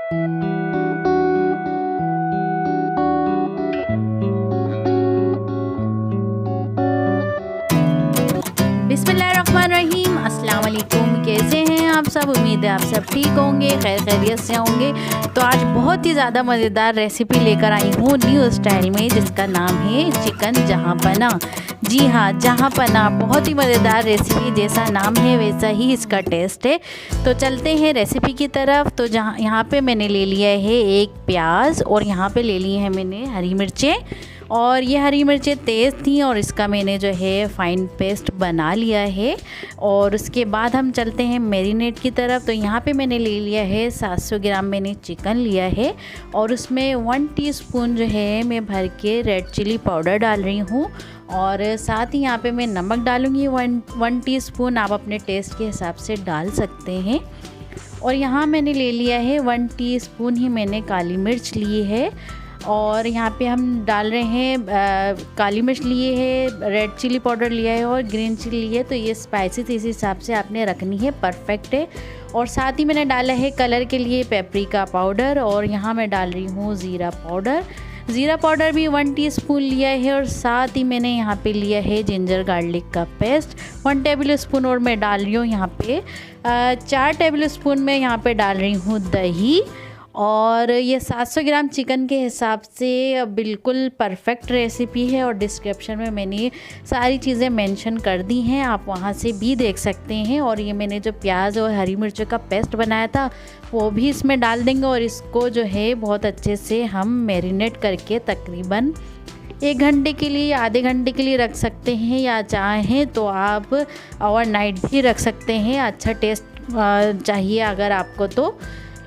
बिस्मिल्लाहिर्रहमानिर्रहीम, अस्सलाम वालेकुम। कैसे हैं आप सब? उम्मीद है आप सब ठीक होंगे, खैर खैरियत से होंगे। तो आज बहुत ही ज़्यादा मज़ेदार रेसिपी लेकर आई हूँ न्यू स्टाइल में, जिसका नाम है चिकन जहाँपना। जी हाँ, जहाँपना बहुत ही मज़ेदार रेसिपी, जैसा नाम है वैसा ही इसका टेस्ट है। तो चलते हैं रेसिपी की तरफ। तो यहाँ पे मैंने ले लिया है एक प्याज, और यहाँ पे ले लिए हैं मैंने हरी मिर्चें, और ये हरी मिर्चें तेज़ थी और इसका मैंने जो है फ़ाइन पेस्ट बना लिया है। और उसके बाद हम चलते हैं मैरिनेट की तरफ। तो यहाँ पे मैंने ले लिया है 700 ग्राम मैंने चिकन लिया है, और उसमें 1 टीस्पून जो है मैं भर के रेड चिली पाउडर डाल रही हूँ, और साथ ही यहाँ पे मैं नमक डालूँगी 1 टीस्पून। आप अपने टेस्ट के हिसाब से डाल सकते हैं। और यहाँ मैंने ले लिया है 1 टीस्पून ही मैंने काली मिर्च ली है, और यहाँ पे हम डाल रहे हैं काली मिर्च लिए है, रेड चिली पाउडर लिया है और ग्रीन चिली ली है। तो ये स्पाइसी इस हिसाब से आपने रखनी है, परफेक्ट है। और साथ ही मैंने डाला है कलर के लिए पेपरिका पाउडर, और यहाँ मैं डाल रही हूँ ज़ीरा पाउडर। ज़ीरा पाउडर भी 1 टीस्पून लिया है, और साथ ही मैंने यहाँ पे लिया है जिंजर गार्लिक का पेस्ट 1 टेबल स्पून, और मैं डाल रही हूँ यहाँ पे 4 टेबल स्पून में यहाँ पे डाल रही हूँ दही। और ये 700 ग्राम चिकन के हिसाब से बिल्कुल परफेक्ट रेसिपी है, और डिस्क्रिप्शन में मैंने सारी चीज़ें मेंशन कर दी हैं, आप वहाँ से भी देख सकते हैं। और ये मैंने जो प्याज और हरी मिर्चों का पेस्ट बनाया था वो भी इसमें डाल देंगे, और इसको जो है बहुत अच्छे से हम मैरिनेट करके तकरीबन 1 घंटे के लिए, आधे घंटे के लिए रख सकते हैं, या चाहें तो आप ओवरनाइट भी रख सकते हैं। अच्छा टेस्ट चाहिए अगर आपको तो,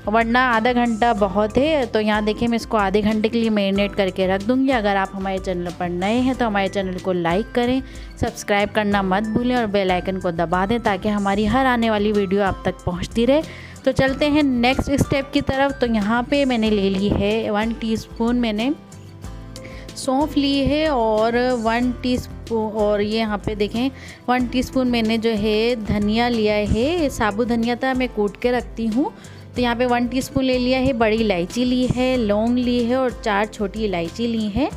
वरना आधा घंटा बहुत है। तो यहाँ देखिए मैं इसको आधे घंटे के लिए मैरिनेट करके रख दूँगी। अगर आप हमारे चैनल पर नए हैं तो हमारे चैनल को लाइक करें, सब्सक्राइब करना मत भूलें, और बेल आइकन को दबा दें ताकि हमारी हर आने वाली वीडियो आप तक पहुँचती रहे। तो चलते हैं नेक्स्ट स्टेप की तरफ। तो यहाँ पे मैंने ले ली है 1 टीस्पून मैंने सौंफ ली है, और 1 टीस्पून, और ये यहाँ पे देखें 1 टीस्पून मैंने जो है धनिया लिया है। साबुत धनिया था, मैं कूट के रखती हूँ। तो यहाँ पे 1 टीस्पून ले लिया है। बड़ी इलायची ली है, लौंग ली है, और 4 छोटी इलायची ली है।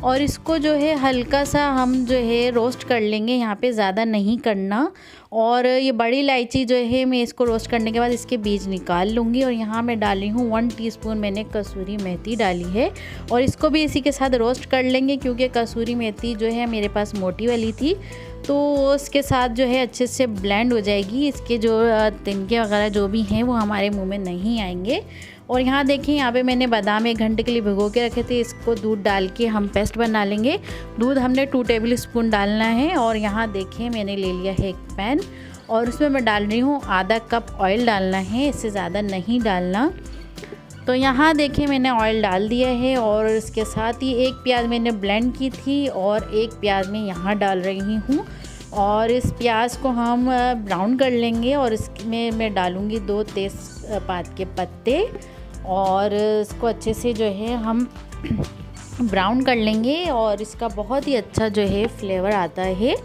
और इसको जो है हल्का सा हम जो है रोस्ट कर लेंगे, यहाँ पे ज़्यादा नहीं करना। और ये बड़ी इलायची जो है मैं इसको रोस्ट करने के बाद इसके बीज निकाल लूँगी। और यहाँ मैं डाली हूँ 1 टीस्पून मैंने कसूरी मेथी डाली है, और इसको भी इसी के साथ रोस्ट कर लेंगे, क्योंकि कसूरी मेथी जो है मेरे पास मोटी वाली थी, तो उसके साथ जो है अच्छे से ब्लेंड हो जाएगी। इसके जो तिनके वगैरह जो भी हैं वो हमारे मुंह में नहीं आएंगे। और यहाँ देखिए, यहाँ पे मैंने बादाम 1 घंटे के लिए भिगो के रखे थे, इसको दूध डाल के हम पेस्ट बना लेंगे। दूध हमने 2 टेबल स्पून डालना है। और यहाँ देखिए मैंने ले लिया है एक पैन, और उसमें मैं डाल रही हूँ आधा कप ऑयल डालना है, इससे ज़्यादा नहीं डालना। तो यहाँ देखिए मैंने ऑयल डाल दिया है, और इसके साथ ही एक प्याज मैंने ब्लेंड की थी, और एक प्याज मैं यहाँ डाल रही हूँ। और इस प्याज को हम ब्राउन कर लेंगे, और इसमें मैं डालूँगी 2 तेज़पात के पत्ते, और इसको अच्छे से जो है हम ब्राउन कर लेंगे, और इसका बहुत ही अच्छा जो है फ्लेवर आता है।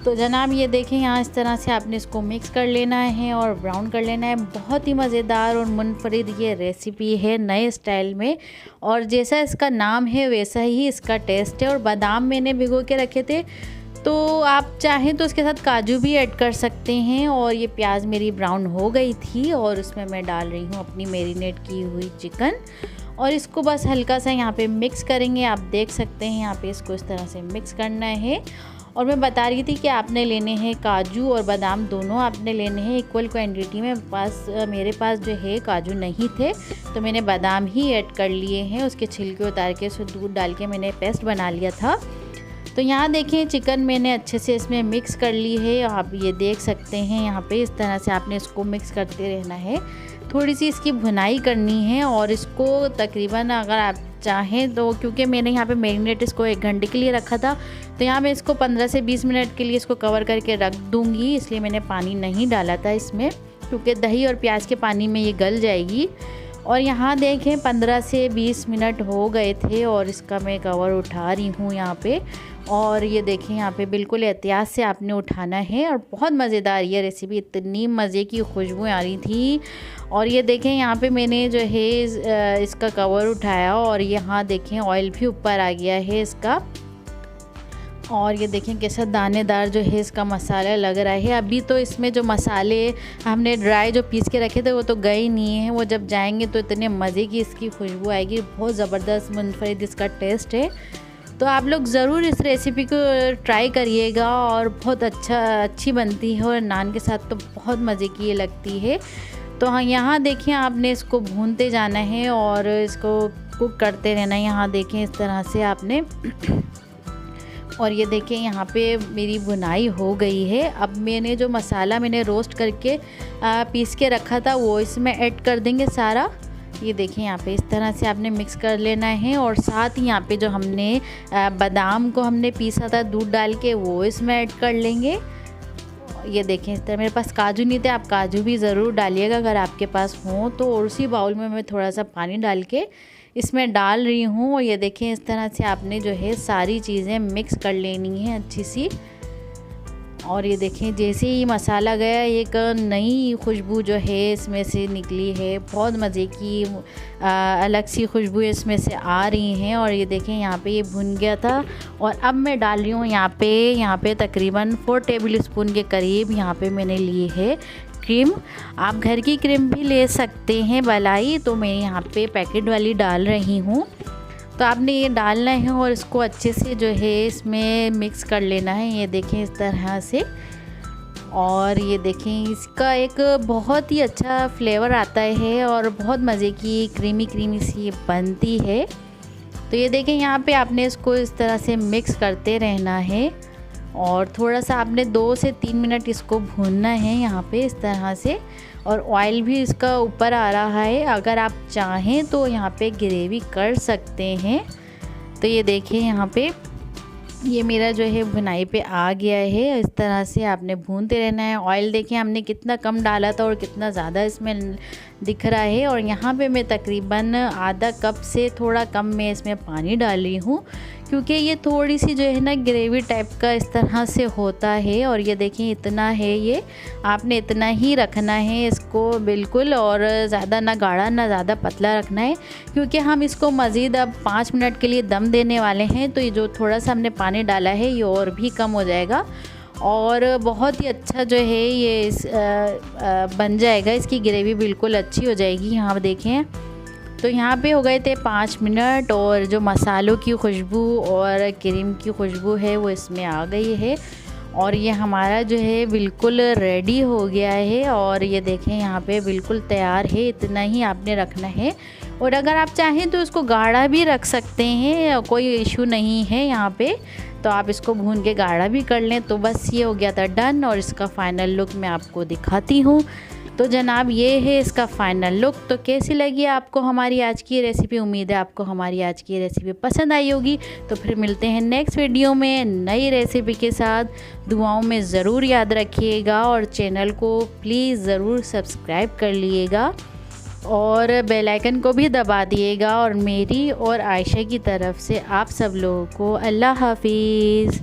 तो जनाब ये देखें, यहाँ इस तरह से आपने इसको मिक्स कर लेना है और ब्राउन कर लेना है। बहुत ही मज़ेदार और मुनफरिद ये रेसिपी है नए स्टाइल में, और जैसा इसका नाम है वैसा ही इसका टेस्ट है। और बादाम मैंने भिगो के रखे थे, तो आप चाहें तो उसके साथ काजू भी ऐड कर सकते हैं। और ये प्याज मेरी ब्राउन हो गई थी, और उसमें मैं डाल रही हूँ अपनी मैरिनेट की हुई चिकन, और इसको बस हल्का सा यहाँ पे मिक्स करेंगे। आप देख सकते हैं यहाँ पे इसको इस तरह से मिक्स करना है। और मैं बता रही थी कि आपने लेने हैं काजू और बादाम, दोनों आपने लेने हैं इक्वल क्वांटिटी में। मेरे पास जो है काजू नहीं थे, तो मैंने बादाम ही ऐड कर लिए हैं। उसके छिलके उतार के उसमें दूध डाल के मैंने पेस्ट बना लिया था। तो यहाँ देखें चिकन मैंने अच्छे से इसमें मिक्स कर ली है, आप ये देख सकते हैं। यहाँ पे इस तरह से आपने इसको मिक्स करते रहना है, थोड़ी सी इसकी भुनाई करनी है। और इसको तकरीबन अगर आप चाहें तो, क्योंकि मैंने यहाँ पे मैरिनेट इसको 1 घंटे के लिए रखा था, तो यहाँ मैं इसको 15 से 20 मिनट के लिए इसको कवर करके रख दूँगी। इसलिए मैंने पानी नहीं डाला था इसमें, क्योंकि दही और प्याज के पानी में ये गल जाएगी। और यहाँ देखें 15 से 20 मिनट हो गए थे और इसका मैं कवर उठा रही हूँ यहाँ पे। और ये देखें यहाँ पे बिल्कुल एहतियात से आपने उठाना है। और बहुत मज़ेदार ये रेसिपी, इतनी मज़े की खुशबू आ रही थी। और ये देखें यहाँ पे मैंने जो है इसका कवर उठाया और यहाँ देखें ऑयल भी ऊपर आ गया है इसका। और ये देखें कैसा दानेदार जो है इसका मसाला लग रहा है। अभी तो इसमें जो मसाले हमने ड्राई जो पीस के रखे थे वो तो गए नहीं हैं, वो जब जाएंगे तो इतने मज़े की इसकी खुशबू आएगी, बहुत ज़बरदस्त मुनफरिद इसका टेस्ट है। तो आप लोग ज़रूर इस रेसिपी को ट्राई करिएगा और बहुत अच्छी बनती है और नान के साथ तो बहुत मज़े की ये लगती है। तो हाँ, यहाँ देखें आपने इसको भूनते जाना है और इसको कुक करते रहना है। यहाँ देखें इस तरह से आपने और ये देखें यहाँ पे मेरी भुनाई हो गई है। अब मैंने जो मसाला मैंने रोस्ट करके पीस के रखा था वो इसमें ऐड कर देंगे सारा। ये देखें यहाँ पे इस तरह से आपने मिक्स कर लेना है। और साथ ही यहाँ पे जो हमने बादाम को हमने पीसा था दूध डाल के वो इसमें ऐड कर लेंगे। ये देखें इस तरह, मेरे पास काजू नहीं थे, आप काजू भी ज़रूर डालिएगा अगर आपके पास हो तो। और उसी बाउल में मैं थोड़ा सा पानी डाल के इसमें डाल रही हूँ। और ये देखें इस तरह से आपने जो है सारी चीज़ें मिक्स कर लेनी है अच्छी सी। और ये देखें जैसे ही मसाला गया एक नई खुशबू जो है इसमें से निकली है, बहुत मज़े की अलग सी खुशबू इसमें से आ रही हैं। और ये देखें यहाँ पे ये भुन गया था। और अब मैं डाल रही हूँ यहाँ पे तकरीबन 4 टेबल स्पून के करीब यहाँ पे मैंने ली है क्रीम। आप घर की क्रीम भी ले सकते हैं मलाई, तो मैं यहाँ पे पैकेट वाली डाल रही हूँ। तो आपने ये डालना है और इसको अच्छे से जो है इसमें मिक्स कर लेना है। ये देखें इस तरह से। और ये देखें इसका एक बहुत ही अच्छा फ्लेवर आता है और बहुत मज़े की क्रीमी सी बनती है। तो ये देखें यहाँ पे आपने इसको इस तरह से मिक्स करते रहना है और थोड़ा सा आपने 2 से 3 मिनट इसको भूनना है यहाँ पे इस तरह से। और ऑयल भी इसका ऊपर आ रहा है, अगर आप चाहें तो यहाँ पे ग्रेवी कर सकते हैं। तो ये देखिए यहाँ पे ये मेरा जो है भुनाई पे आ गया है। इस तरह से आपने भूनते रहना है। ऑयल देखिए हमने कितना कम डाला था और कितना ज़्यादा इसमें दिख रहा है। और यहाँ पे मैं तकरीबन आधा कप से थोड़ा कम मैं इसमें पानी डाल रही हूँ, क्योंकि ये थोड़ी सी जो है ना ग्रेवी टाइप का इस तरह से होता है। और ये देखिए इतना है, ये आपने इतना ही रखना है इसको बिल्कुल, और ज़्यादा ना गाढ़ा ना ज़्यादा पतला रखना है, क्योंकि हम इसको मज़ीद अब 5 मिनट के लिए दम देने वाले हैं। तो ये जो थोड़ा सा हमने पानी डाला है ये और भी कम हो जाएगा और बहुत ही अच्छा जो है ये बन जाएगा, इसकी ग्रेवी बिल्कुल अच्छी हो जाएगी। यहाँ देखें तो यहाँ पे हो गए थे 5 मिनट और जो मसालों की खुशबू और क्रीम की खुशबू है वो इसमें आ गई है और ये हमारा जो है बिल्कुल रेडी हो गया है। और ये देखें यहाँ पे बिल्कुल तैयार है, इतना ही आपने रखना है। और अगर आप चाहें तो इसको गाढ़ा भी रख सकते हैं, कोई इशू नहीं है यहाँ पे, तो आप इसको भून के गाढ़ा भी कर लें। तो बस ये हो गया था डन और इसका फ़ाइनल लुक मैं आपको दिखाती हूँ। तो जनाब ये है इसका फ़ाइनल लुक। तो कैसी लगी आपको हमारी आज की रेसिपी? उम्मीद है आपको हमारी आज की रेसिपी पसंद आई होगी। तो फिर मिलते हैं नेक्स्ट वीडियो में नई रेसिपी के साथ। दुआओं में ज़रूर याद रखिएगा और चैनल को प्लीज़ ज़रूर सब्सक्राइब कर लीजिएगा और बेल आइकन को भी दबा दिएगा। और मेरी और आयशा की तरफ से आप सब लोगों को अल्लाह हाफिज़।